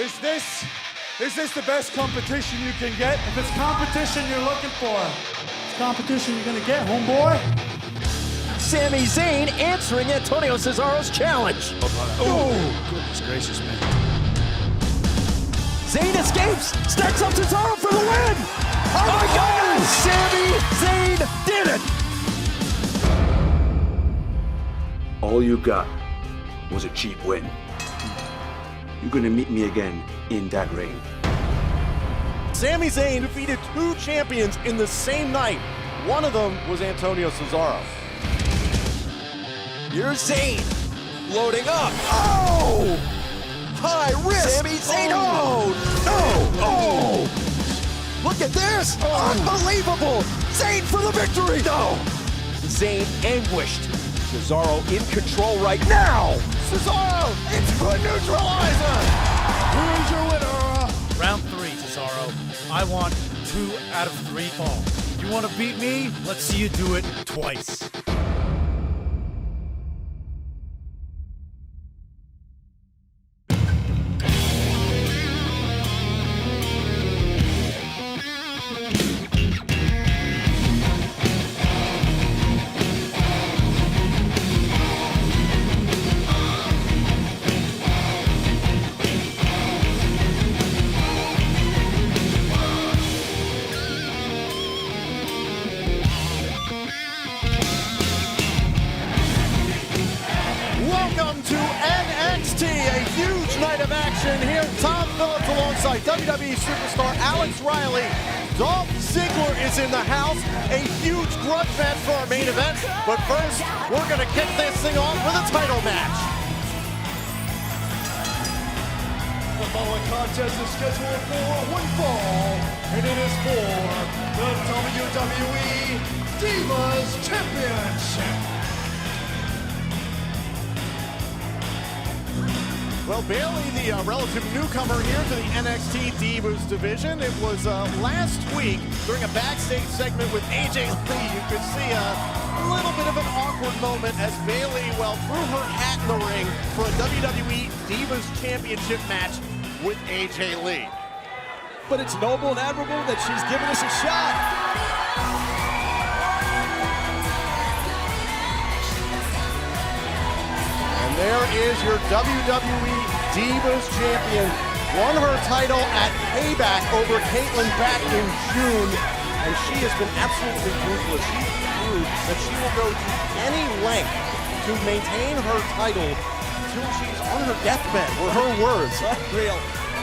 Is this the best competition you can get? If it's competition you're looking for, it's competition you're gonna get, homeboy. Sami Zayn answering Antonio Cesaro's challenge. Oh, goodness gracious, man. Zayn escapes, stacks up Cesaro for the win. Oh my God! Sami Zayn did it. All you got was a cheap win. You're gonna meet me again in that ring. Sami Zayn defeated two champions in the same night. One of them was Antonio Cesaro. Here's Zayn loading up. Oh! High risk. Sami Zayn. Oh! No! Oh! Look at this! Unbelievable! Zayn for the victory! No! Zayn anguished. Cesaro in control right now. Cesaro into a neutralizer. Who's your winner? Round 3, Cesaro. I want 2 out of 3 falls. You want to beat me? Let's see you do it twice. Welcome to NXT, a huge night of action here. Tom Phillips alongside WWE superstar Alex Riley. Dolph Ziggler is in the house, a huge grudge match for our main event. But first, we're going to kick this thing off with a title match. The following contest is scheduled for one fall, and it is for the WWE Divas Championship. Well, Bayley, the relative newcomer here to the NXT Divas division. It was last week during a backstage segment with AJ Lee. You could see a little bit of an awkward moment as Bayley, well, threw her hat in the ring for a WWE Divas Championship match with AJ Lee. But it's noble and admirable that she's given us a shot. And there is your WWE Divas Champion. Won her title at Payback over Caitlyn back in June. And she has been absolutely ruthless. She proved that she will go to any length to maintain her title until she's on her deathbed, were her words. Unreal.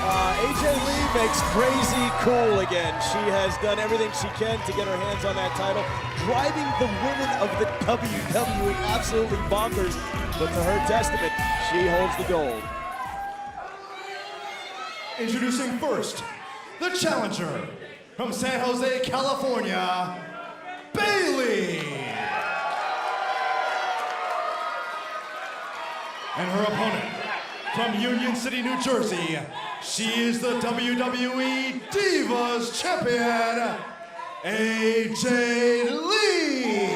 AJ Lee makes crazy cool again. She has done everything she can to get her hands on that title, driving the women of the WWE absolutely bonkers. But to her testament, she holds the gold. Introducing first, the challenger from San Jose, California, Bayley. And her opponent from Union City, New Jersey, she is the WWE Divas Champion, AJ Lee.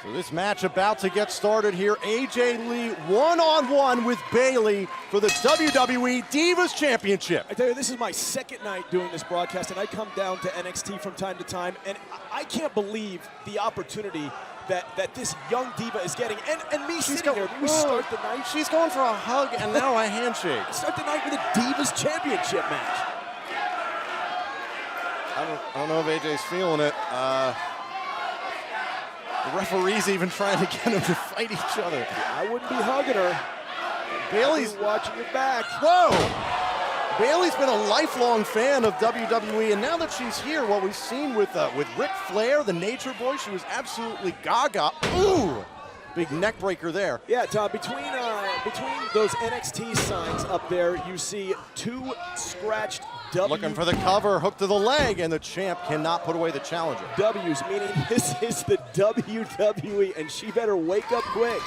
So this match about to get started here. AJ Lee one-on-one with Bayley for the WWE Divas Championship. I tell you, this is my second night doing this broadcast, and I come down to NXT from time to time, and I can't believe the opportunity that this young diva is getting. And me sitting here, we start the night. She's going for a hug and now a handshake. Start the night with a Divas Championship match. I don't know if AJ's feeling it. The referee's even trying to get them to fight each other. I wouldn't be hugging her. Bayley's watching your back. Whoa! Bayley's been a lifelong fan of WWE, and now that she's here, what we've seen with Ric Flair, the Nature Boy, she was absolutely gaga. Ooh! Big neck breaker there. Yeah, Tom, between those NXT signs up there, you see 2 scratched W's. Looking for the cover, hook to the leg, and the champ cannot put away the challenger. W's, meaning this is the WWE, and she better wake up quick.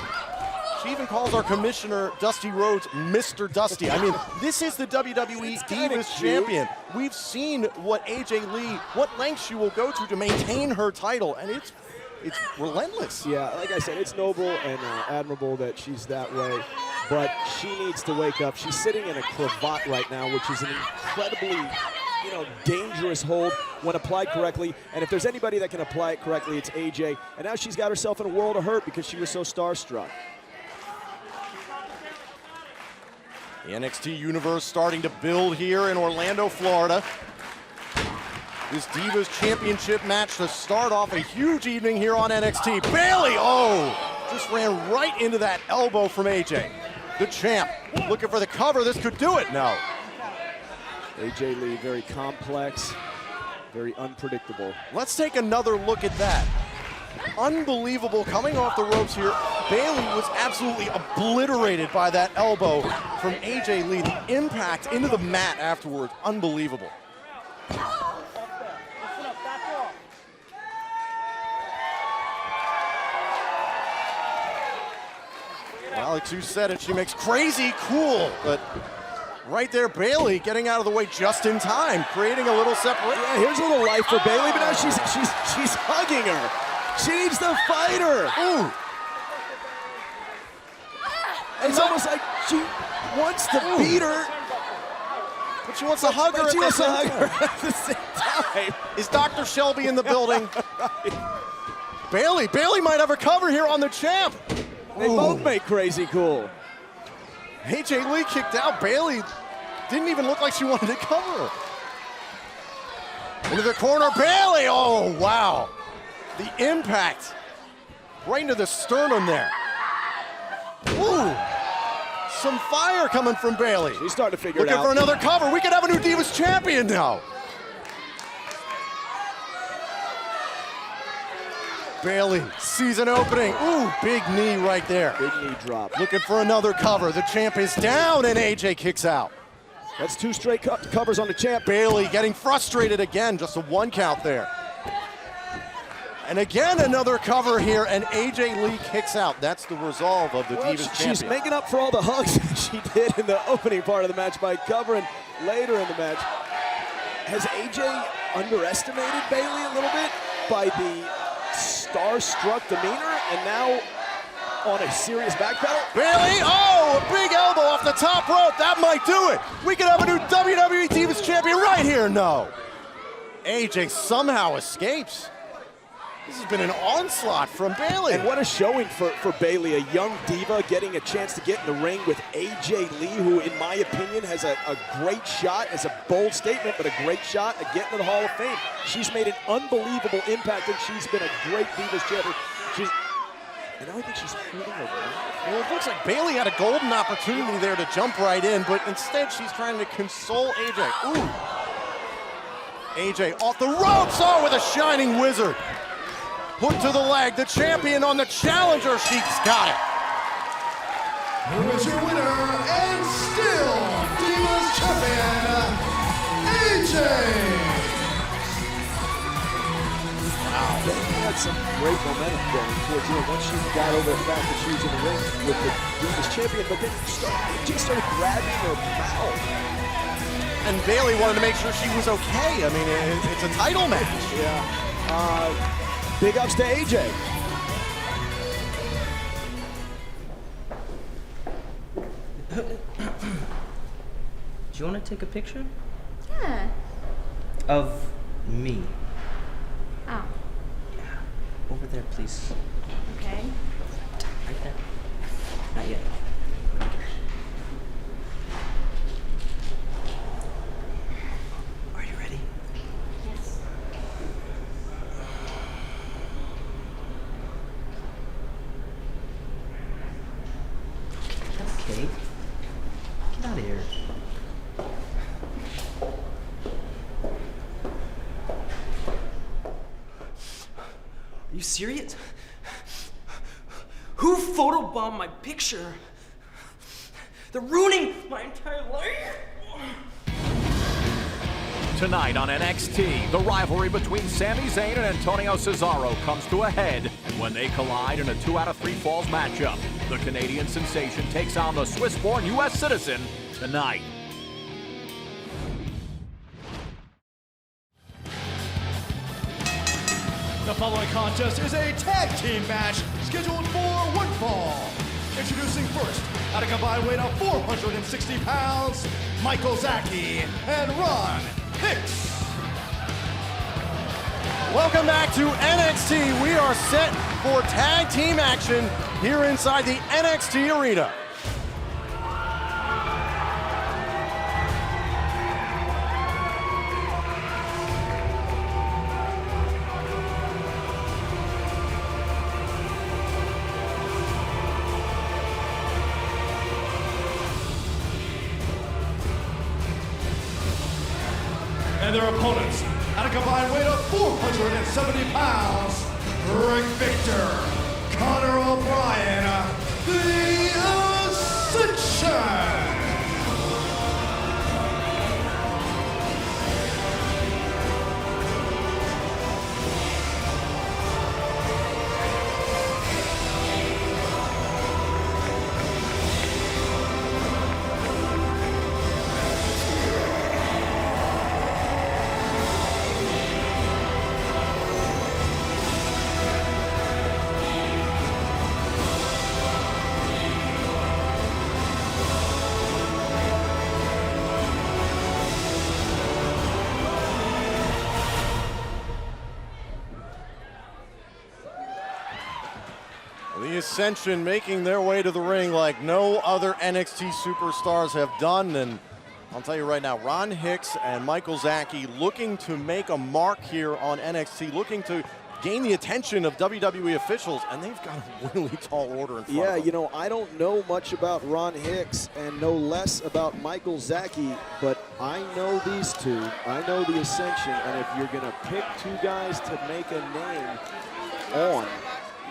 She even calls our commissioner, Dusty Rhodes, Mr. Dusty. I mean, this is the WWE Divas Champion. We've seen what AJ Lee, what lengths she will go to maintain her title, and it's relentless. Yeah, like I said, it's noble and admirable that she's that way, but she needs to wake up. She's sitting in a cravat right now, which is an incredibly, dangerous hold when applied correctly. And if there's anybody that can apply it correctly, it's AJ. And now she's got herself in a world of hurt because she was so starstruck. The NXT universe starting to build here in Orlando, Florida. This Divas Championship match to start off a huge evening here on NXT. Bayley, just ran right into that elbow from AJ. The champ looking for the cover. This could do it. No. AJ Lee, very complex, very unpredictable. Let's take another look at that. Unbelievable coming off the ropes here. Bayley was absolutely obliterated by that elbow from AJ Lee. The impact into the mat afterwards, unbelievable. Alex, who said it, she makes crazy cool, but right there, Bayley getting out of the way just in time, creating a little separation. Yeah, here's a little life for Bayley, but now she's hugging her. She needs to fight her. Ooh. It's almost like she wants to beat her. But she wants to hug her at the same time. Is Dr. Shelby in the building? Bayley might have a cover here on the champ. They both make crazy cool. AJ Lee kicked out. Bayley didn't even look like she wanted to cover her. Into the corner, Bayley. Oh, wow. The impact right into the sternum there. Ooh. Some fire coming from Bayley. She's starting to figure it out. Looking for another cover. We could have a new Divas Champion now. Bayley sees an opening. Ooh, big knee right there. Big knee drop. Looking for another cover. The champ is down and AJ kicks out. That's two straight covers on the champ. Bayley getting frustrated again. Just a 1 count there. And again, another cover here, and AJ Lee kicks out. That's the resolve of the Divas Champion. She's making up for all the hugs that she did in the opening part of the match by covering later in the match. Has AJ underestimated Bayley a little bit by the starstruck demeanor, and now on a serious backpedal? Bayley, a big elbow off the top rope. That might do it. We could have a new WWE Divas Champion right here. No. AJ somehow escapes. This has been an onslaught from Bayley. And what a showing for Bayley, a young diva getting a chance to get in the ring with AJ Lee, who in my opinion has a great shot, as a bold statement, but a great shot at getting to the Hall of Fame. She's made an unbelievable impact, and she's been a great Divas champion. And I think she's hurting her mouth. Well, it looks like Bayley had a golden opportunity there to jump right in, but instead she's trying to console AJ. Ooh. AJ off the ropes, with a shining wizard. Hook to the leg, the champion on the challenger, she's got it. Who is your winner and still Divas Champion, AJ. Wow, they had some great momentum going towards her once she got over the fact that she was in the ring with the Divas Champion, but then she started grabbing her mouth. And Bayley wanted to make sure she was okay. I mean, it's a title match. Yeah. Big ups to AJ. Do you want to take a picture? Yeah. Of me? Oh. Yeah. Over there, please. Okay. Right there. Not yet. Are you ready? Yes. Okay. Get out of here. Are you serious? Who photobombed my picture? They're ruining my entire life. Tonight on NXT, the rivalry between Sami Zayn and Antonio Cesaro comes to a head when they collide in a 2 out of 3 falls matchup. the Canadian sensation takes on the Swiss-born U.S. citizen tonight. The following contest is a tag team match scheduled for one fall. Introducing first, at a combined weight of 460 pounds, Michael Zaki and Ron Hicks. Welcome back to NXT. We are set for tag team action here inside the NXT arena. And their opponents, at a combined weight of 470 pounds, Rick Victor, Connor O'Brien, The Ascension. The Ascension making their way to the ring like no other NXT superstars have done. And I'll tell you right now, Ron Hicks and Michael Zaki looking to make a mark here on NXT, looking to gain the attention of WWE officials, and they've got a really tall order in front of them. Yeah, you know, I don't know much about Ron Hicks and know less about Michael Zaki, but I know these two. I know the Ascension, and if you're going to pick two guys to make a name on,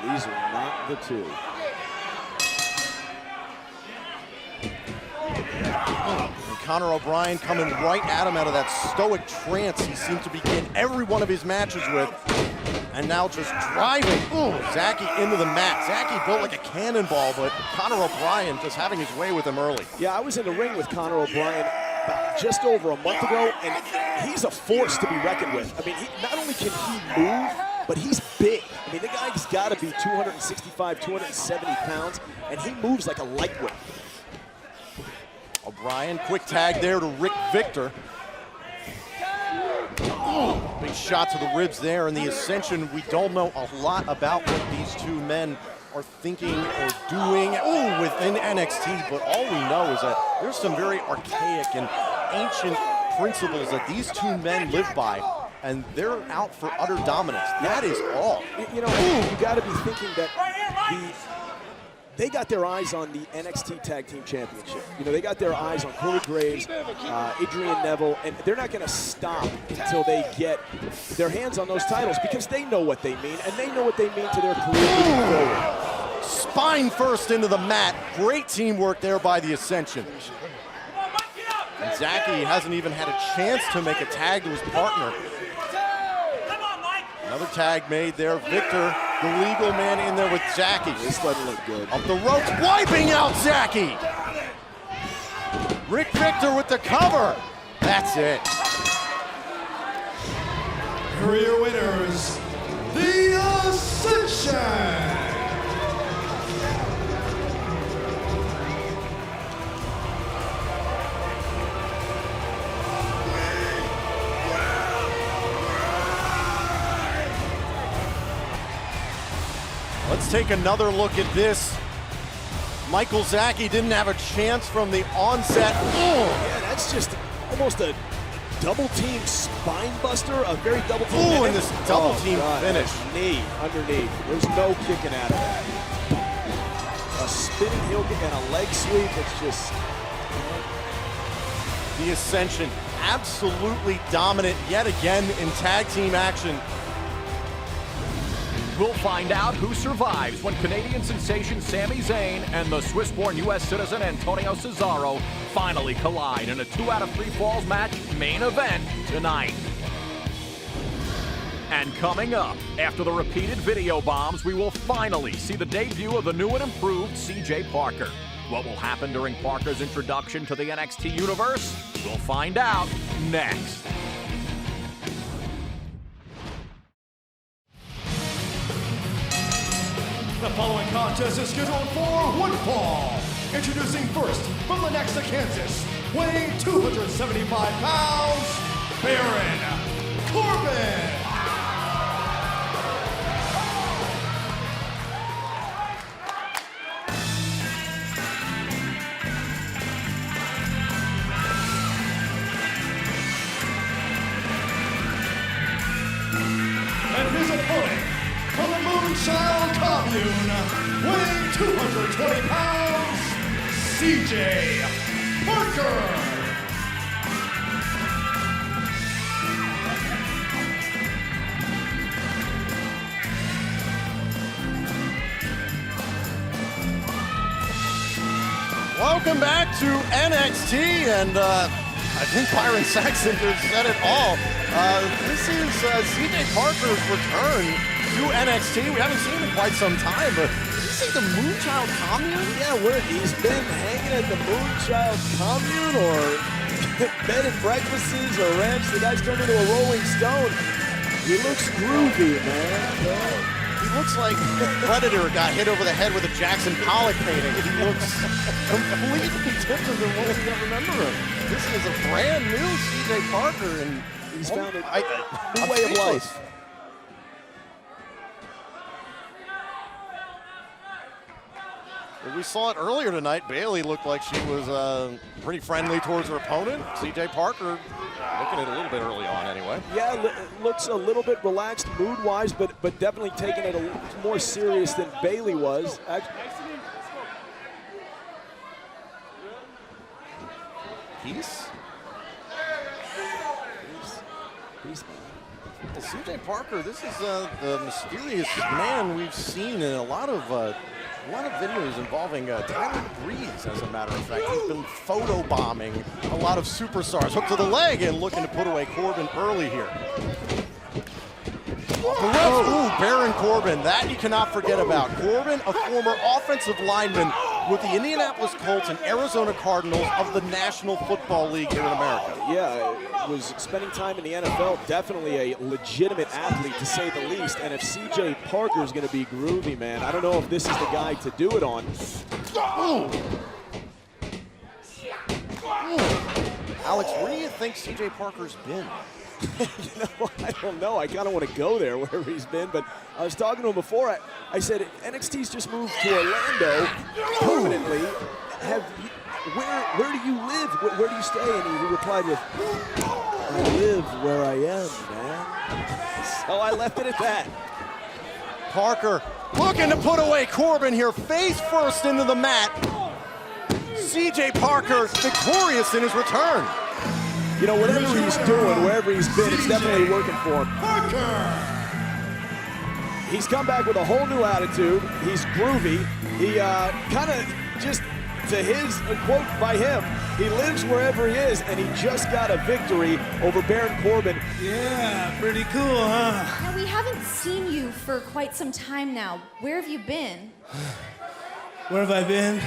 these are not the two. And Connor O'Brien coming right at him out of that stoic trance he seemed to begin every one of his matches with. And now just driving Zaki into the mat. Zaki built like a cannonball, but Connor O'Brien just having his way with him early. Yeah, I was in the ring with Connor O'Brien about just over a month ago, and he's a force to be reckoned with. I mean, not only can he move, but he's big. I mean, the guy's got to be 265, 270 pounds, and he moves like a lightweight. O'Brien, quick tag there to Rick Victor. Big shot to the ribs there, and the Ascension, we don't know a lot about what these two men are thinking or doing within NXT, but all we know is that there's some very archaic and ancient principles that these two men live by, and they're out for utter dominance. That is all. You know, you got to be thinking that they got their eyes on the NXT Tag Team Championship. You know, they got their eyes on Corey Graves, Adrian Neville, and they're not going to stop until they get their hands on those titles, because they know what they mean, and they know what they mean to their career moving forward. Spine first into the mat. Great teamwork there by the Ascension. And Zaki hasn't even had a chance to make a tag to his partner. Another tag made there. Victor, the legal man, in there with Zaki. This doesn't look good. Up the ropes, wiping out Zaki. Rick Victor with the cover. That's it. Career winners, The Ascension. Let's take another look at this. Michael Zaki didn't have a chance from the onset. Yeah, that's just almost a double team spine buster, a very double team. And this double team finish. Knee underneath. There's no kicking out of that. A spinning heel kick and a leg sweep. It's just. The Ascension absolutely dominant yet again in tag team action. We'll find out who survives when Canadian sensation Sami Zayn and the Swiss-born U.S. citizen Antonio Cesaro finally collide in a 2 out of 3 falls match main event tonight. And coming up, after the repeated video bombs, we will finally see the debut of the new and improved CJ Parker. What will happen during Parker's introduction to the NXT universe? We'll find out next. The following contest is scheduled for one fall. Introducing first from Lenexa, Kansas, weighing 275 pounds, Baron Corbin. And his opponent from the Moonchild Commune, weighing 220 pounds, CJ Parker. Welcome back to NXT, and I think Byron Saxton just said it all. This is CJ Parker's return to NXT. We haven't seen him in quite some time, but did you see the Moonchild Commune? Yeah, where he's been hanging at the Moonchild Commune or bed and breakfasts or ranch. The guy's turned into a Rolling Stone. He looks groovy, man. He looks like Predator got hit over the head with a Jackson Pollock painting. He looks completely different than what we remember him. This is a brand new CJ Parker, and He's found a I'm new way of speechless. life. We saw it earlier tonight. Bailey looked like she was pretty friendly towards her opponent. CJ Parker looking at it a little bit early on anyway. Yeah, looks a little bit relaxed mood-wise, but definitely taking it a little more serious than Bailey was. Peace? Peace. Well, CJ Parker, this is the mysterious man we've seen in a lot of videos involving Tyler Breeze, as a matter of fact. He's been photobombing a lot of superstars. Hook to the leg and looking to put away Corbin early here. Ooh, Baron Corbin, that you cannot forget about. Corbin, a former offensive lineman with the Indianapolis Colts and Arizona Cardinals of the National Football League here in America. Yeah, was spending time in the NFL, definitely a legitimate athlete to say the least. And if CJ Parker's going to be groovy, man, I don't know if this is the guy to do it on. Ooh. Alex, where do you think CJ Parker's been? I don't know. I kind of want to go there wherever he's been, but I was talking to him before. I said, NXT's just moved to Orlando permanently. Where do you live? Where do you stay? And he replied with, I live where I am, man. So I left it at that. Parker looking to put away Corbin here, face first into the mat. CJ Parker victorious in his return. You know, whatever he's doing, wherever he's been, it's definitely working for him. Parker. He's come back with a whole new attitude. He's groovy. He kind of just, to his quote by him, he lives wherever he is, and he just got a victory over Baron Corbin. Yeah, pretty cool, huh? Now, we haven't seen you for quite some time now. Where have you been? Where have I been?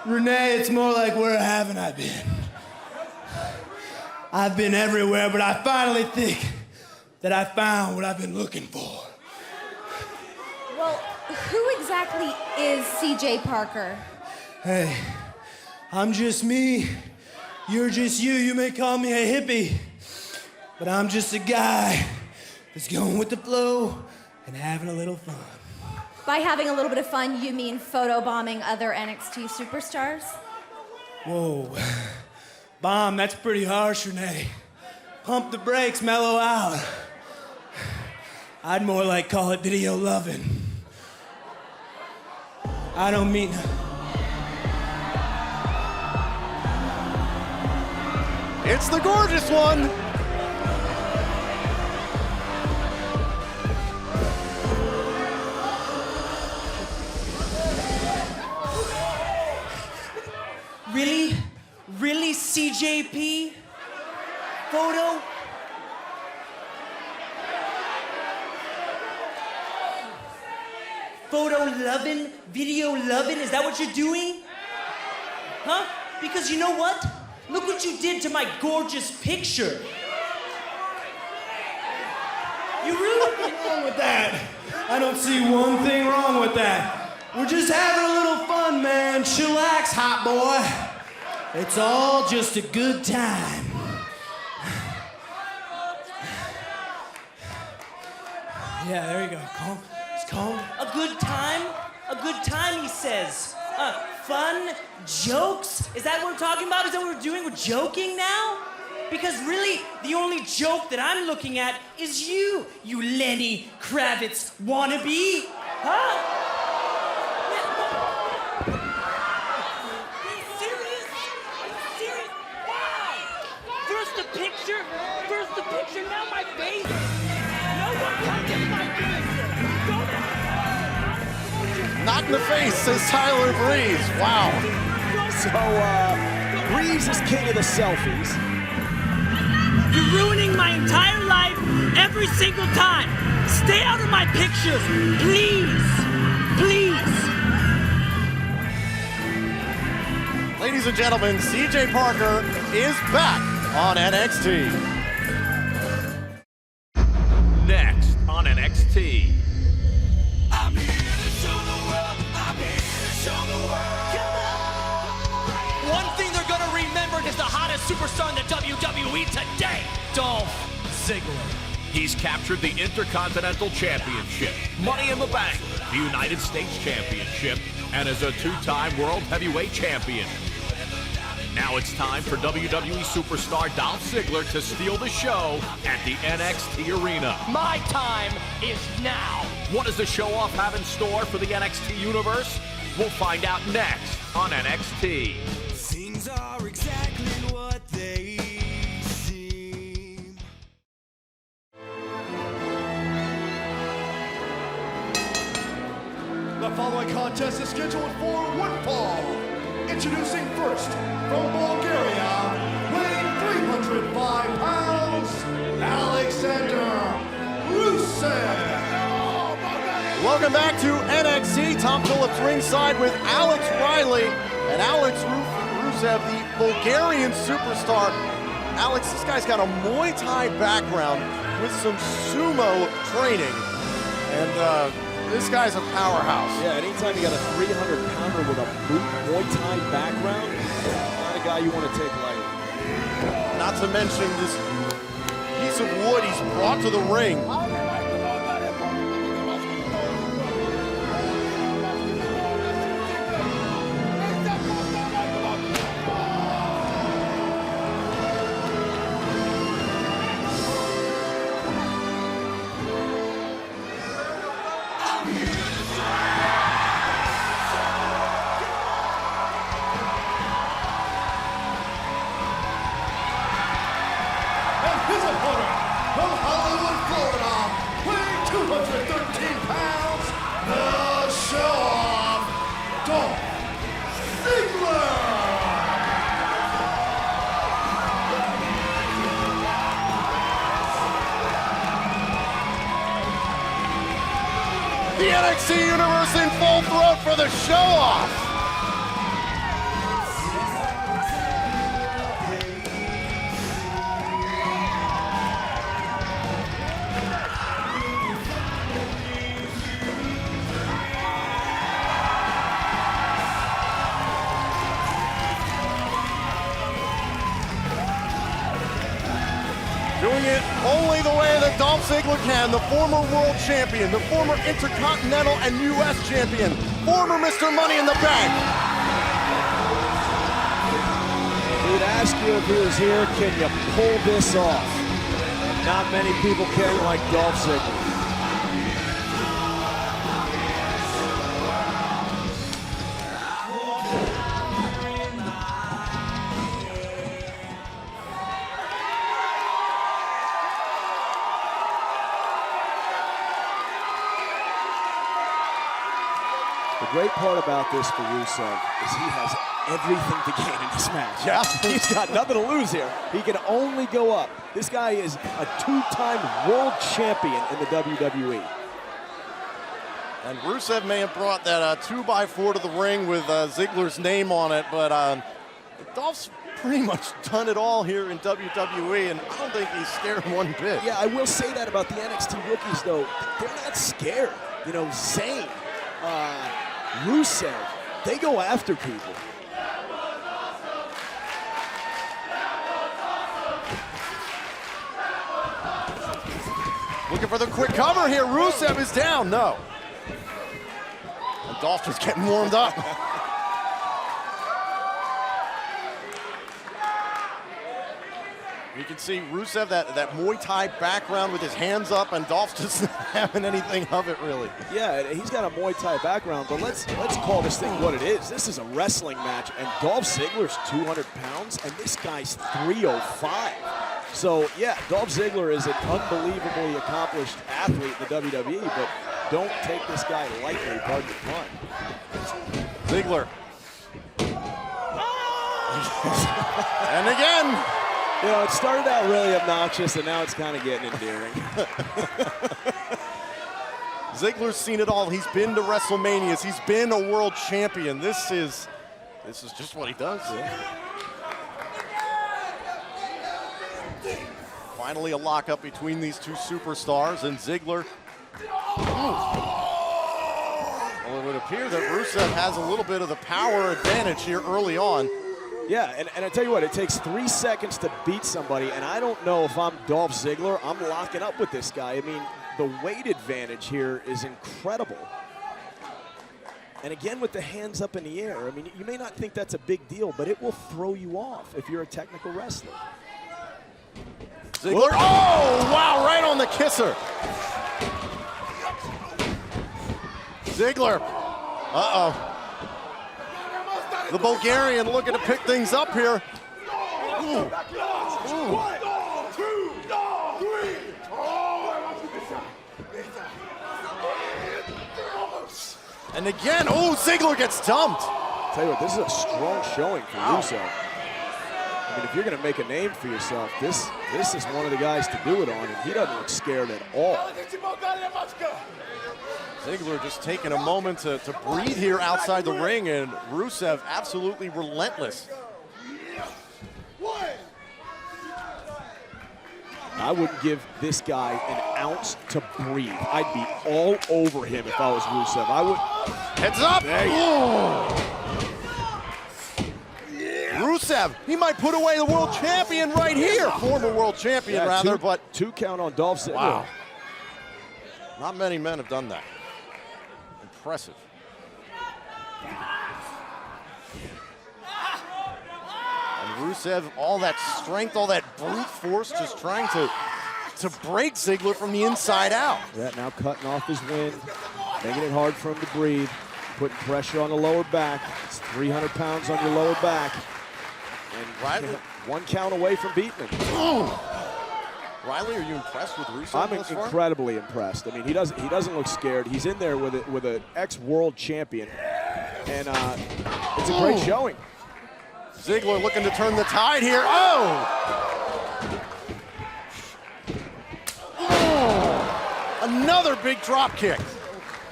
Renee, it's more like where haven't I been? I've been everywhere, but I finally think that I found what I've been looking for. Well, who exactly is CJ Parker? Hey, I'm just me. You're just you. You may call me a hippie, but I'm just a guy that's going with the flow and having a little fun. By having a little bit of fun, you mean photobombing other NXT superstars? Whoa. Bomb, that's pretty harsh, Renee. Pump the brakes, mellow out. I'd more like call it video loving. I don't mean... It's the gorgeous one. Really? Really, CJP? Photo? loving? Video loving? Is that what you're doing? Huh? Because you know what? Look what you did to my gorgeous picture. You ruined it. What's wrong with that? I don't see one thing wrong with that. We're just having a little fun, man. Chillax, hot boy. It's all just a good time. Yeah, there you go. Calm. It's calm. A good time? A good time, he says. Fun? Jokes? Is that what we're talking about? Is that what we're doing? We're joking now? Because really, the only joke that I'm looking at is you Lenny Kravitz wannabe. Huh? Are you serious? Are you serious? Wow! First the picture, now my face. No one touches my face. Not in the face, says Tyler Breeze. Wow. So, Breeze is king of the selfies. You're ruining my entire life every single time. Stay out of my pictures, please. Please. Ladies and gentlemen, CJ Parker is back on NXT. Next on NXT. I'm here to show the world. I'm here to show the world. One thing they're gonna remember is the hottest superstar in the WWE today, Dolph Ziggler. He's captured the Intercontinental Championship, Money in the Bank, the United States Championship, and is a two-time World Heavyweight Champion. Now it's time for WWE superstar Dolph Ziggler to steal the show at the NXT Arena. My time is now. What does the show-off have in store for the NXT Universe? We'll find out next on NXT. Things are exactly what they seem. The following contest is scheduled for one fall. Introducing first, from Bulgaria, weighing 305 pounds, Alexander Rusev. Welcome back to NXT. Tom Phillips ringside with Alex Riley and Alex Rusev, the Bulgarian superstar. Alex, this guy's got a Muay Thai background with some sumo training. And this guy's a powerhouse. Yeah, anytime you got a 300-pounder with a Muay Thai background, not a guy you want to take lightly. Not to mention this piece of wood he's brought to the ring. His opponent, from Hollywood, Florida, weighing 213 pounds, the show-off, Dolph Ziggler. The NXT Universe in full throat for the show-off. Doing it only the way that Dolph Ziggler can, the former world champion, the former Intercontinental and U.S. champion, former Mr. Money in the Bank. We'd ask you if he was here, can you pull this off? Not many people can like Dolph Ziggler. The great part about this for Rusev is he has everything to gain in this match. Yeah. He's got nothing to lose here. He can only go up. This guy is a two-time world champion in the WWE. And Rusev may have brought that 2x4 to the ring with Ziggler's name on it, but Dolph's pretty much done it all here in WWE, and I don't think he's scared one bit. Yeah, I will say that about the NXT rookies, though. They're not scared. You know, Zayn, Rusev, they go after people. Looking for the quick cover here. Rusev is down. No. And Dolph just getting warmed up. You can see Rusev, that Muay Thai background with his hands up, and Dolph's just not having anything of it, really. Yeah, he's got a Muay Thai background, but let's call this thing what it is. This is a wrestling match, and Dolph Ziggler's 200 pounds, and this guy's 305. So, yeah, Dolph Ziggler is an unbelievably accomplished athlete in the WWE, but don't take this guy lightly, pardon the pun. Ziggler. And again. You know, it started out really obnoxious, and now it's kind of getting endearing. Ziggler's seen it all. He's been to WrestleManias. He's been a world champion. This is just what he does. Yeah. Finally a lockup between these two superstars, and Ziggler. Well, it would appear that Rusev has a little bit of the power advantage here early on. Yeah, and I tell you what, it takes 3 seconds to beat somebody, and I don't know if I'm Dolph Ziggler, I'm locking up with this guy. I mean, the weight advantage here is incredible. And again, with the hands up in the air, I mean, you may not think that's a big deal, but it will throw you off if you're a technical wrestler. Ziggler, oh, wow, right on the kisser. Ziggler, uh-oh. The Bulgarian looking to pick things up here. Ooh. Ooh. And again, oh, Ziggler gets dumped. Tell you what, this is a strong showing for Rusev. I mean, if you're going to make a name for yourself, this is one of the guys to do it on, and he doesn't look scared at all. Ziggler just taking a moment to breathe here outside the ring, and Rusev absolutely relentless. I wouldn't give this guy an ounce to breathe. I'd be all over him if I was Rusev. I would. Heads up! Rusev, he might put away the world champion right here. Former world champion, rather, but 2 count on Dolph Ziggler. Wow. Not many men have done that. Impressive. And Rusev, all that strength, all that brute force, just trying to break Ziggler from the inside out. Yeah, now cutting off his wind, making it hard for him to breathe, putting pressure on the lower back. It's 300 pounds on your lower back. And Riley, 1 count away from beating him. Riley, are you impressed with Rusev? I'm incredibly impressed. I mean, he doesn't look scared. He's in there with an ex-world champion, and it's a great showing. Ziggler looking to turn the tide here. Oh! Another big drop kick.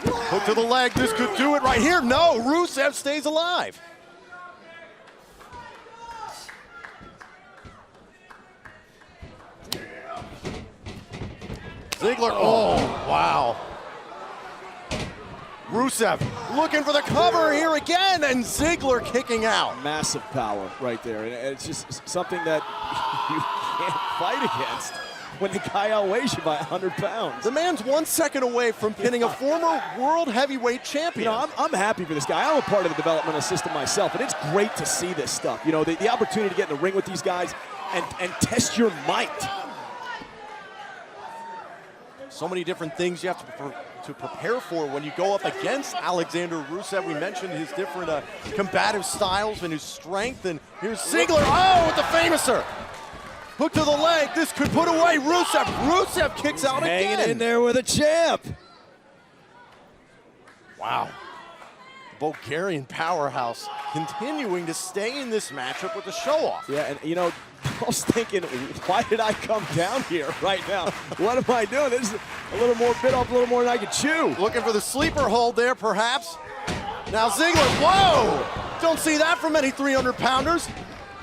Hook to the leg. This could do it right here. No, Rusev stays alive. Ziggler, oh, wow. Rusev looking for the cover here again, and Ziggler kicking out. Massive power right there, and it's just something that you can't fight against when the guy outweighs you by 100 pounds. The man's 1 second away from pinning a former world heavyweight champion. You know, I'm happy for this guy. I'm a part of the developmental system myself, and it's great to see this stuff. You know, the opportunity to get in the ring with these guys and test your might. So many different things you have to prepare for when you go up against Alexander Rusev. We mentioned his different combative styles and his strength. And here's Ziggler, oh, with the famouser. Hook to the leg, this could put away Rusev. Rusev kicks out again. Hanging in there with a champ. Wow. Bulgarian powerhouse continuing to stay in this matchup with the show-off. Yeah, and you know, I was thinking, why did I come down here right now? What am I doing? A little more bit off, a little more than I could chew. Looking for the sleeper hold there, perhaps. Now Ziggler, whoa! Don't see that from many 300-pounders.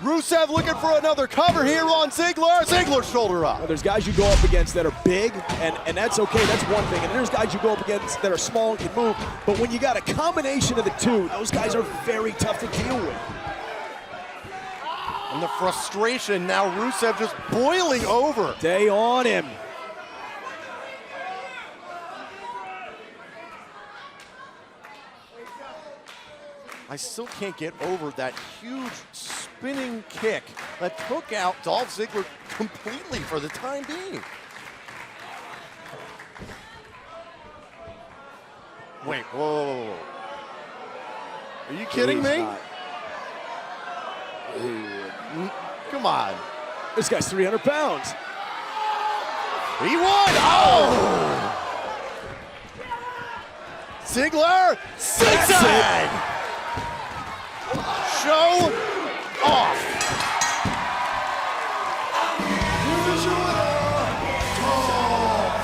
Rusev looking for another cover here on Ziggler. Ziggler shoulder up. Well, there's guys you go up against that are big, and that's okay, that's one thing. And there's guys you go up against that are small and can move. But when you got a combination of the two, those guys are very tough to deal with. And the frustration, now Rusev just boiling over. Stay on him. I still can't get over that huge spinning kick that took out Dolph Ziggler completely for the time being. Wait, whoa. Are you kidding me? Come on. This guy's 300 pounds. He won! Oh! Ziggler, zigzag! Show off. Here's your winner, Dolph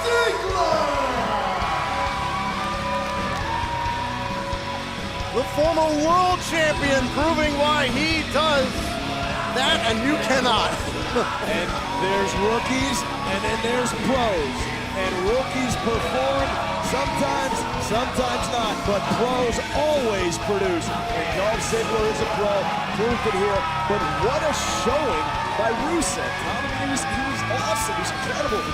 Ziggler. The former world champion proving why he does that and you cannot. And there's rookies, and then there's pros. And rookies perform sometimes, sometimes not, but pros always produce. And Dolph Ziggler is a pro, proved it here. But what a showing by Rusev. He was awesome. He was incredible.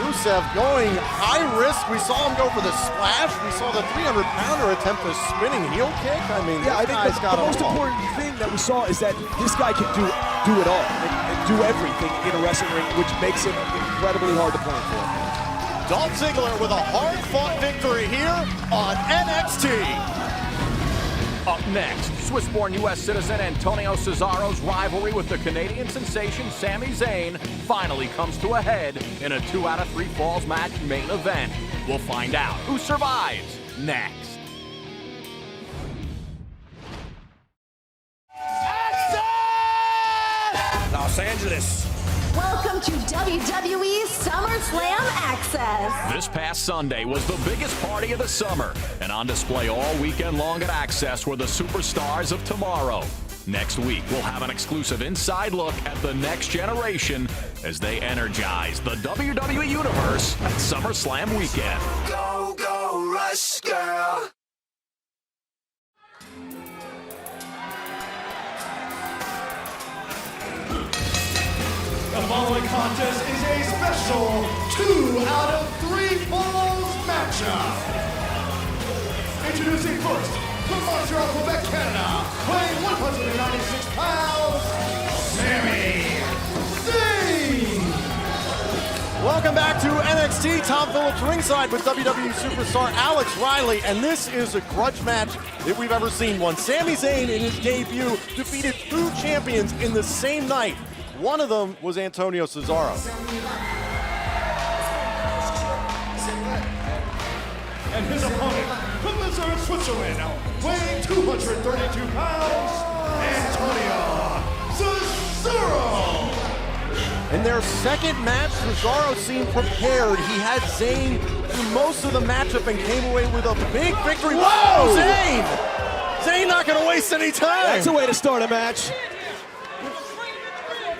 Rusev going high risk. We saw him go for the splash. We saw the 300-pounder attempt a spinning heel kick. I mean, yeah, I think the most important thing that we saw is that this guy can do it all and do everything in a wrestling ring, which makes him incredibly hard to play for. Dolph Ziggler with a hard-fought victory here on NXT. Up next, Swiss-born U.S. citizen Antonio Cesaro's rivalry with the Canadian sensation Sami Zayn finally comes to a head in a 2 out of 3 falls match main event. We'll find out who survives next. Los Angeles. Welcome to WWE SummerSlam Access. This past Sunday was the biggest party of the summer, and on display all weekend long at Access were the superstars of tomorrow. Next week, we'll have an exclusive inside look at the next generation as they energize the WWE Universe at SummerSlam weekend. Go, go, Rush, girl. The following contest is a special 2 out of 3 falls matchup. Introducing first, from Montreal, Quebec, Canada, weighing 196 pounds, Sami Zayn. Welcome back to NXT. Tom Phillips ringside with WWE superstar Alex Riley, and this is a grudge match that we've ever seen one. Sami Zayn in his debut defeated 2 champions in the same night. One of them was Antonio Cesaro. And his opponent, from Luzern, Switzerland, weighing 232 pounds, Antonio Cesaro. In their second match, Cesaro seemed prepared. He had Zayn through most of the matchup and came away with a big victory. Whoa, Zayn! Zayn not gonna waste any time. That's a way to start a match.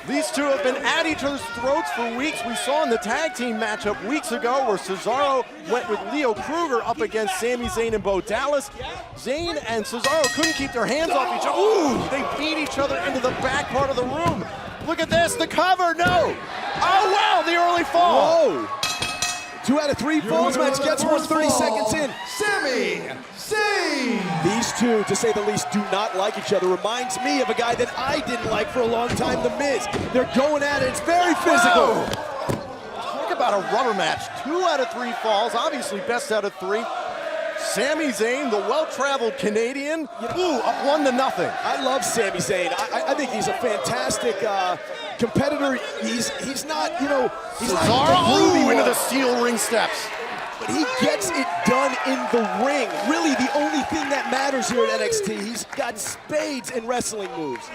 These two have been at each other's throats for weeks. We saw in the tag team matchup weeks ago where Cesaro went with Leo Kruger up against Sami Zayn and Bo Dallas. Zayn and Cesaro couldn't keep their hands off each other. Ooh, they beat each other into the back part of the room. Look at this, the cover, no. Oh, wow, the early fall. Whoa. 2 out of 3 falls match gets one 30 seconds in. Sami Zayn. These two, to say the least, do not like each other. Reminds me of a guy that I didn't like for a long time, The Miz. They're going at it. It's very physical. Whoa. Talk about a rubber match. 2 out of 3 falls, obviously best out of 3. Sami Zayn, the well-traveled Canadian, up 1-0. I love Sami Zayn. I think he's a fantastic competitor. He's not, you know, he's Cesaro, into the steel ring steps. But he gets it done in the ring. Really, the only thing that matters here at NXT. He's got spades in wrestling moves.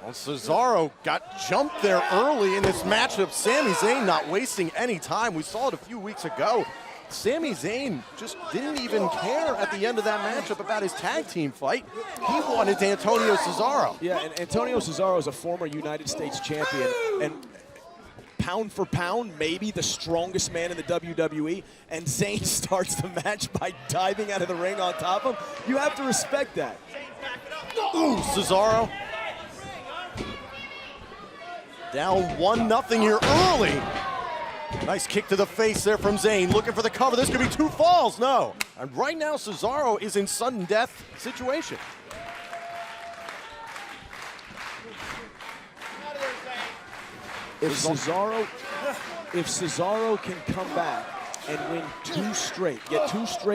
Well, Cesaro got jumped there early in this matchup. Sami Zayn not wasting any time. We saw it a few weeks ago. Sami Zayn just didn't even care at the end of that matchup about his tag team fight. He wanted Antonio Cesaro. Yeah, and Antonio Cesaro is a former United States champion, and pound for pound, maybe the strongest man in the WWE, and Zayn starts the match by diving out of the ring on top of him. You have to respect that. Ooh, Cesaro. Down 1-0 here early. Nice kick to the face there from Zayn. Looking for the cover. This could be 2 falls. No. And right now, Cesaro is in sudden death situation. If Cesaro can come back and win get 2 straight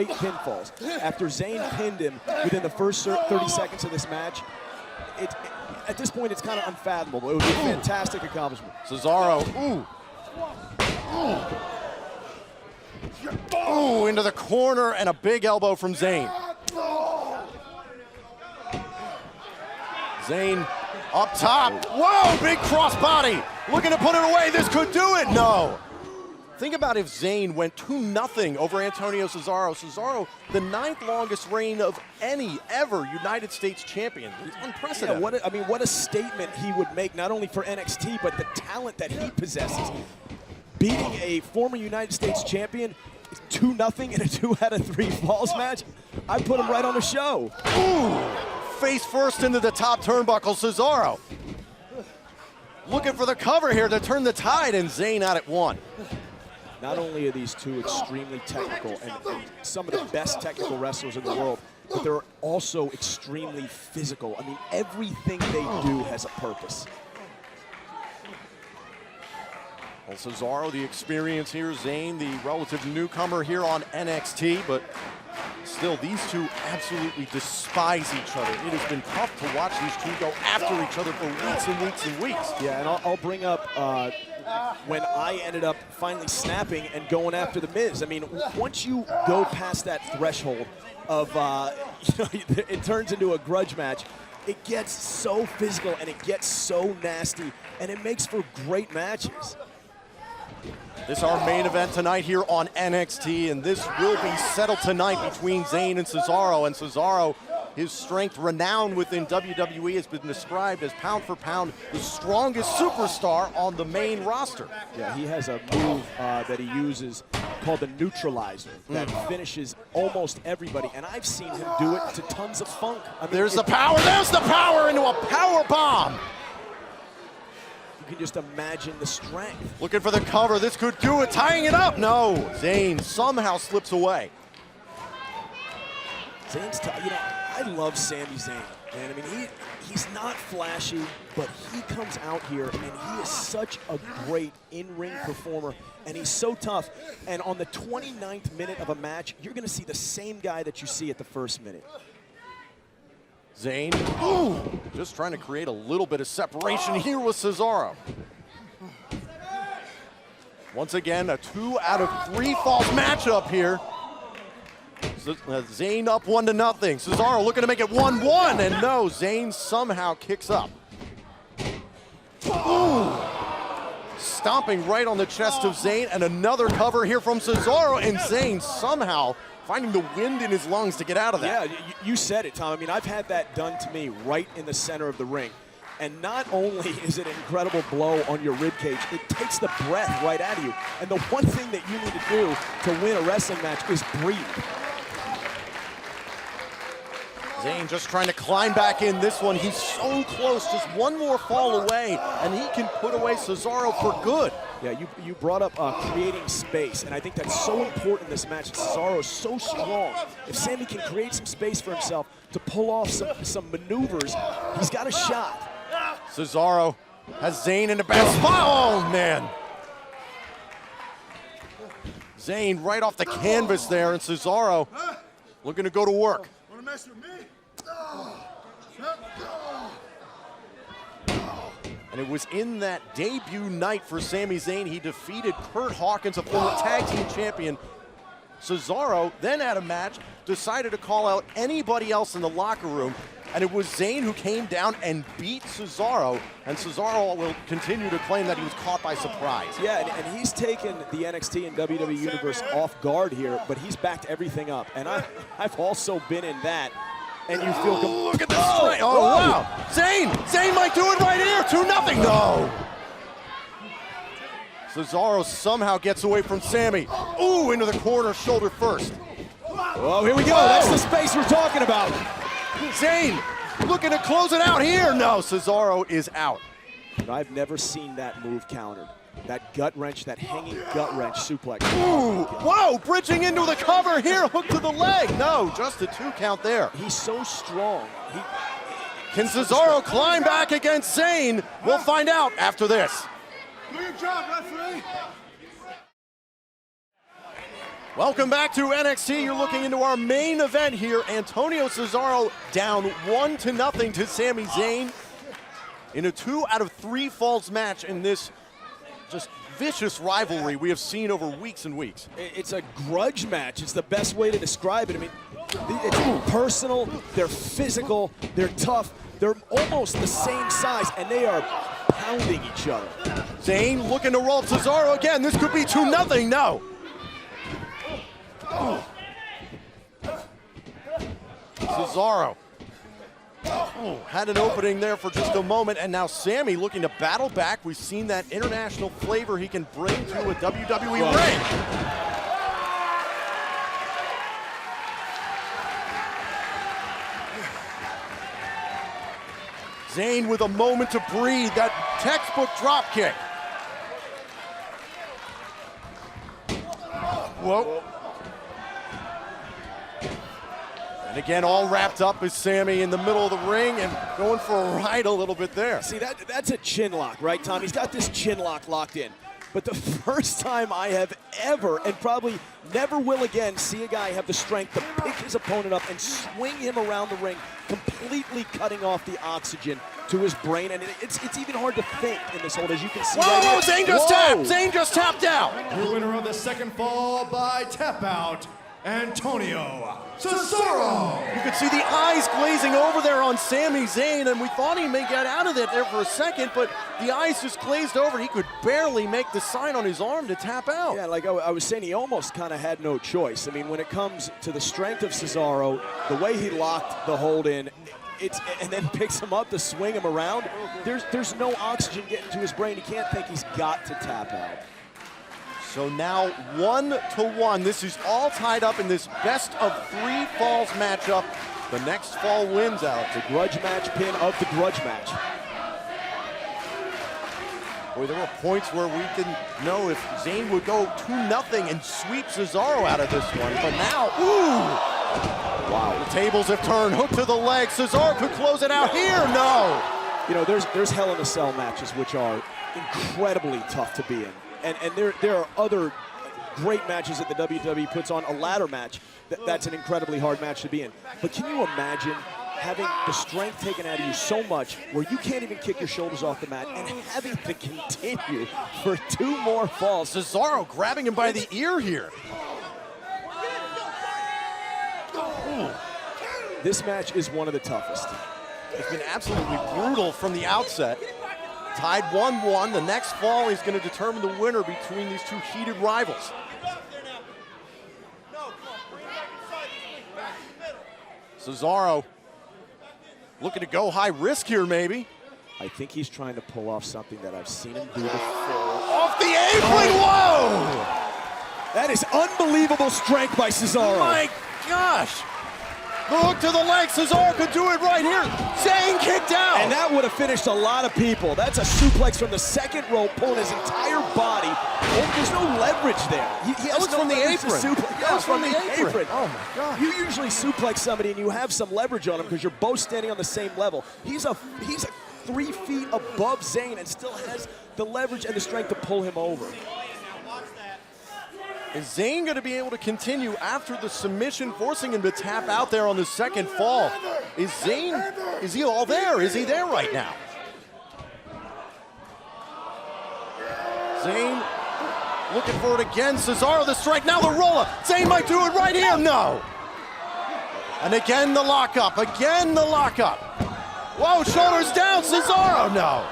pinfalls after Zayn pinned him within the first 30 seconds of this match, at this point it's kind of unfathomable. It would be a fantastic accomplishment. Cesaro, ooh, into the corner and a big elbow from Zayn. Zayn up top. Whoa, big crossbody. Looking to put it away. This could do it. No. Think about if Zayn went 2-0 over Antonio Cesaro. Cesaro, the 9th longest reign of any ever United States champion. It's unprecedented. Yeah, what a statement he would make, not only for NXT, but the talent that he possesses. Beating a former United States champion 2-0 in a 2 out of 3 falls match, I put him right on the show. Ooh, face first into the top turnbuckle, Cesaro. Looking for the cover here to turn the tide, and Zayn out at 1. Not only are these two extremely technical and some of the best technical wrestlers in the world, but they're also extremely physical. I mean, everything they do has a purpose. Well, Cesaro, the experience here. Zayn, the relative newcomer here on NXT, but still, these two absolutely despise each other. It has been tough to watch these two go after each other for weeks and weeks and weeks. Yeah, and I'll bring up when I ended up finally snapping and going after The Miz. I mean, once you go past that threshold of, it turns into a grudge match, it gets so physical and it gets so nasty, and it makes for great matches. This is our main event tonight here on NXT, and this will be settled tonight between Zayn and Cesaro. And Cesaro, his strength renowned within WWE, has been described as pound for pound the strongest superstar on the main roster. Yeah, he has a move that he uses called the neutralizer that finishes almost everybody, and I've seen him do it to tons of funk. I mean, there's the power into a power bomb. You can just imagine the strength. Looking for the cover. This could do it. Tying it up. No. Zayn somehow slips away. Zayn's I love Sami Zayn, man. I mean, he's not flashy, but he comes out here and he is such a great in-ring performer, and he's so tough. And on the 29th minute of a match, you're going to see the same guy that you see at the first minute. Zayn, ooh, just trying to create a little bit of separation here with Cesaro. Once again, a 2 out of 3 falls matchup here. Zayn up 1-0. Cesaro looking to make it 1-1, and no, Zayn somehow kicks up. Ooh. Stomping right on the chest of Zayn, and another cover here from Cesaro, and Zayn somehow finding the wind in his lungs to get out of that. Yeah, you said it, Tom. I mean, I've had that done to me right in the center of the ring. And not only is it an incredible blow on your rib cage, it takes the breath right out of you. And the one thing that you need to do to win a wrestling match is breathe. Zayn just trying to climb back in this one. He's so close, just one more fall away, and he can put away Cesaro for good. Yeah, you brought up creating space, and I think that's so important in this match. Cesaro is so strong. If Sami can create some space for himself to pull off some maneuvers, he's got a shot. Cesaro has Zayn in the bad spot. Oh, man. Zayn right off the canvas there, and Cesaro looking to go to work. Wanna mess with me? And it was in that debut night for Sami Zayn, he defeated Kurt Hawkins, a former tag team champion. Cesaro then had a match, decided to call out anybody else in the locker room, and it was Zayn who came down and beat Cesaro, and Cesaro will continue to claim that he was caught by surprise. Yeah, and he's taken the NXT and WWE Universe off guard here, but he's backed everything up, and I've also been in that, and you feel... Look at this straight. Oh, wow. Zayn might do it right here. 2-0. No. Cesaro somehow gets away from Sammy. Ooh, into the corner, shoulder first. Oh, here we go. That's the space we're talking about. Zayn looking to close it out here. No, Cesaro is out. I've never seen that move countered. That gut wrench, that hanging gut wrench suplex. Ooh, whoa, bridging into the cover here, hook to the leg. No, just a 2 count there. He's so strong. Can Cesaro climb back against Zayn? We'll find out after this. Do your job, referee. Welcome back to NXT. You're looking into our main event here. Antonio Cesaro down 1-0 to Sami Zayn in a 2 out of 3 falls match in this just vicious rivalry we have seen over weeks and weeks. It's a grudge match. It's the best way to describe it. I mean, it's personal, they're physical, they're tough, they're almost the same size, and they are pounding each other. Zayn looking to roll up Cesaro again. This could be 2-0. No. Cesaro had an opening there for just a moment, and now Sammy looking to battle back. We've seen that international flavor he can bring to a WWE ring. Zayn with a moment to breathe, that textbook drop kick. Whoa. And again, all wrapped up is Sammy in the middle of the ring and going for a ride a little bit there. See, that's a chin lock, right, Tom? He's got this chin lock locked in. But the first time I have ever, and probably never will again, see a guy have the strength to pick his opponent up and swing him around the ring, completely cutting off the oxygen to his brain. And it's even hard to think in this hold, as you can see. Whoa, right Zayn just tapped! Zayn just tapped out! Your winner of the second fall by tap out, Antonio Cesaro. You could see the eyes glazing over there on Sami Zayn, and we thought he may get out of it there for a second, but the eyes just glazed over. He could barely make the sign on his arm to tap out. Yeah, like I was saying, he almost kind of had no choice. I mean, when it comes to the strength of Cesaro, the way he locked the hold in, and then picks him up to swing him around, there's no oxygen getting to his brain. He can't think, he's got to tap out. So now 1-1. This is all tied up in this best of 3 falls matchup. The next fall wins out. The grudge match pin of the grudge match. Boy, there were points where we didn't know if Zayn would go 2-0 and sweep Cesaro out of this one. But now, ooh! Wow, the tables have turned. Hook to the leg. Cesaro could close it out here. No! You know, there's Hell in a Cell matches which are incredibly tough to be in. And there are other great matches that the WWE puts on. A ladder match, that's an incredibly hard match to be in. But can you imagine having the strength taken out of you so much where you can't even kick your shoulders off the mat and having to continue for 2 more falls? Cesaro grabbing him by the ear here. This match is one of the toughest. It's been absolutely brutal from the outset. Tied 1-1. The next fall is going to determine the winner between these 2 heated rivals. Cesaro looking to go high risk here, maybe. I think he's trying to pull off something that I've seen him do before. Off the apron, whoa! That is unbelievable strength by Cesaro. My gosh! The hook to the leg, Cesaro could do it right here. Zayn kicked out. And that would have finished a lot of people. That's a suplex from the second rope, pulling his entire body. Oh, there's no leverage there. That was from the apron. That was from the apron. Oh my God. You usually suplex somebody and you have some leverage on him because you're both standing on the same level. He's 3 feet above Zayn and still has the leverage and the strength to pull him over. Is Zayn going to be able to continue after the submission, forcing him to tap out there on the second fall? Is Zayn, is he all there? Is he there right now? Zayn looking for it again. Cesaro the strike, now the roll-up. Zayn might do it right here. No. And again the lockup, again the lockup. Whoa, shoulders down, Cesaro, no.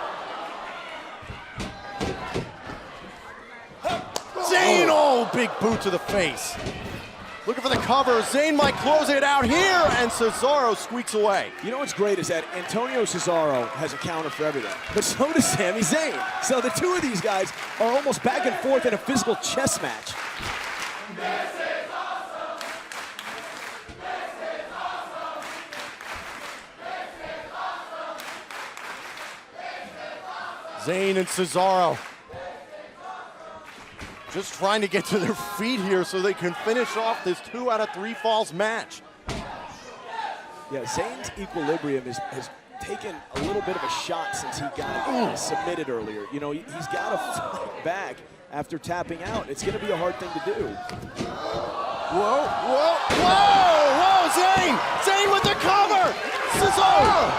Zayn, oh, big boot to the face. Looking for the cover, Zayn might close it out here, and Cesaro squeaks away. You know what's great is that Antonio Cesaro has a counter for everything, but so does Sami Zayn. So the two of these guys are almost back and forth in a physical chess match. Zayn and Cesaro just trying to get to their feet here so they can finish off this 2 out of 3 falls match. Yeah, Zayn's equilibrium has taken a little bit of a shot since he got submitted earlier. You know, he's got to fight back after tapping out. It's going to be a hard thing to do. Whoa, whoa, whoa, whoa, Zayn! Zayn with the cover! Cesaro!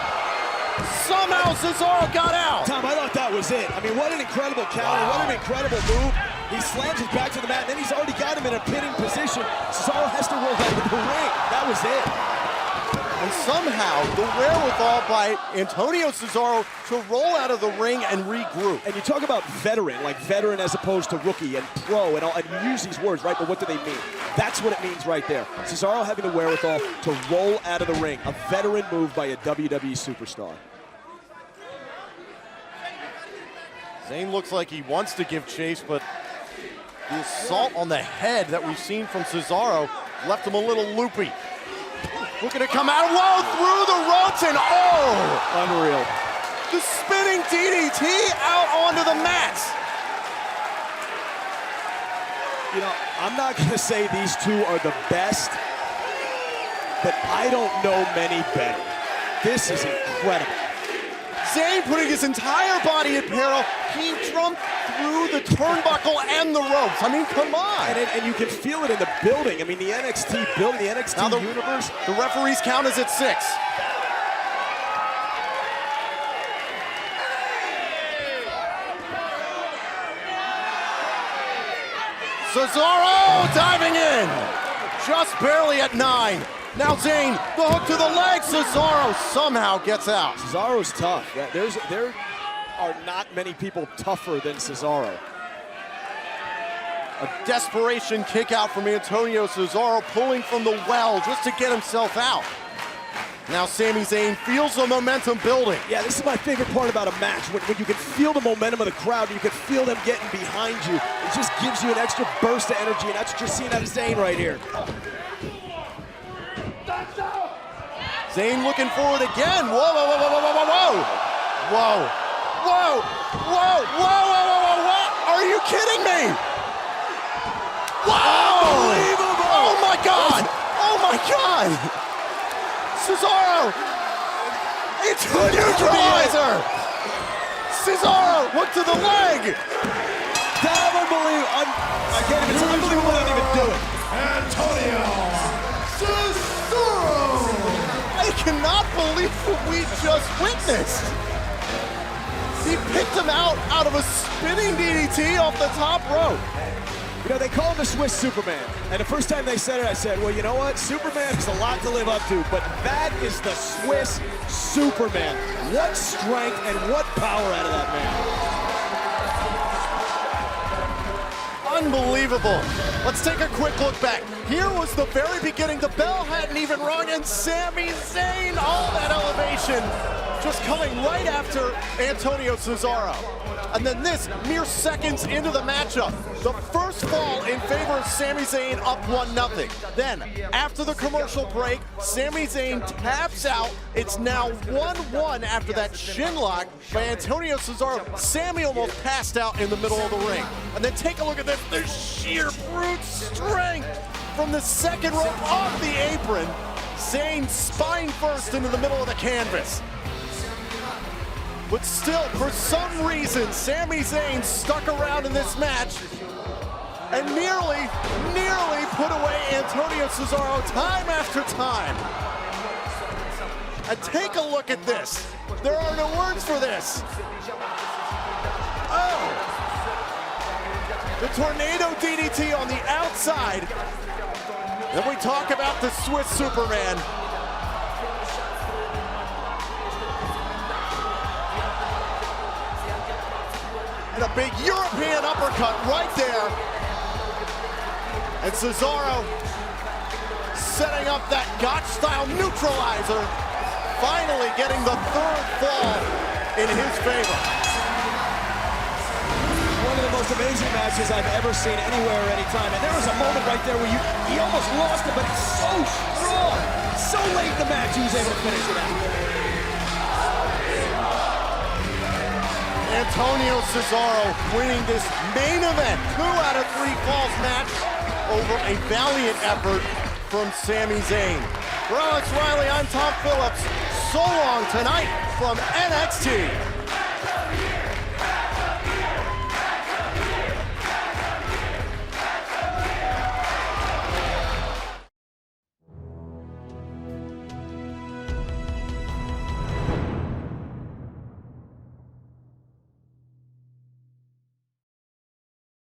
Somehow Cesaro got out! Tom, I thought that was it. I mean, what an incredible counter, what an incredible move. He slams his back to the mat, and then he's already got him in a pinning position. Cesaro has to roll out of the ring. That was it. And somehow, the wherewithal by Antonio Cesaro to roll out of the ring and regroup. And you talk about veteran, like veteran as opposed to rookie and pro, and all, and you use these words, right, but what do they mean? That's what it means right there. Cesaro having the wherewithal to roll out of the ring. A veteran move by a WWE superstar. Zayn looks like he wants to give chase, but the assault on the head that we've seen from Cesaro left him a little loopy. Looking to come out, whoa, through the ropes, and oh! Unreal. The spinning DDT out onto the mats. You know, I'm not going to say these two are the best, but I don't know many better. This is incredible. Zayn putting his entire body in peril. He jumped through the turnbuckle and the ropes. I mean, come on. And you can feel it in the building. I mean, the NXT building, the NXT now universe. The referee's count is at 6. Cesaro diving in. Just barely at 9. Now Zayn, the hook to the leg. Cesaro somehow gets out. Cesaro's tough. There are not many people tougher than Cesaro. A desperation kick out from Antonio Cesaro, pulling from the well just to get himself out. Now Sami Zayn feels the momentum building. Yeah, this is my favorite part about a match, when you can feel the momentum of the crowd, you can feel them getting behind you. It just gives you an extra burst of energy, and that's what you're seeing out of Zayn right here. Zayn looking forward again. Whoa, whoa, whoa, whoa, whoa, whoa, whoa. Whoa, whoa, whoa, whoa, whoa, whoa, what? Are you kidding me? Wow! Unbelievable! Oh my God! Oh my God! Cesaro! It's a neutralizer! Cesaro, hook to the leg! I can't even, it's unbelievable I didn't even do it. Antonio Cesaro! I cannot believe what we just witnessed. He picked him out of a spinning DDT off the top rope. You know, they call him the Swiss Superman. And the first time they said it, I said, well, you know what? Superman is a lot to live up to, but that is the Swiss Superman. What strength and what power out of that man. Unbelievable. Let's take a quick look back. Here was the very beginning. The bell hadn't even rung, and Sami Zayn, all that elevation, just coming right after Antonio Cesaro. And then this, mere seconds into the matchup, the first fall in favor of Sami Zayn, up 1-0. Then, after the commercial break, Sami Zayn taps out. It's now 1-1 after that shin lock by Antonio Cesaro. Sami almost passed out in the middle of the ring. And then take a look at this, the sheer brute strength from the second rope off the apron. Zayn spine first into the middle of the canvas. But still, for some reason, Sami Zayn stuck around in this match and nearly put away Antonio Cesaro time after time. And take a look at this. There are no words for this. Oh! The tornado DDT on the outside. Then we talk about the Swiss Superman. And a big European uppercut right there. And Cesaro setting up that Gotch-style neutralizer, finally getting the third fall in his favor. One of the most amazing matches I've ever seen anywhere or anytime. And there was a moment right there where he almost lost it, but it's so strong. So late in the match, he was able to finish it out. Antonio Cesaro winning this main event, 2 out of 3 falls match over a valiant effort from Sami Zayn. For Alex Riley, I'm Tom Phillips. So long tonight from NXT.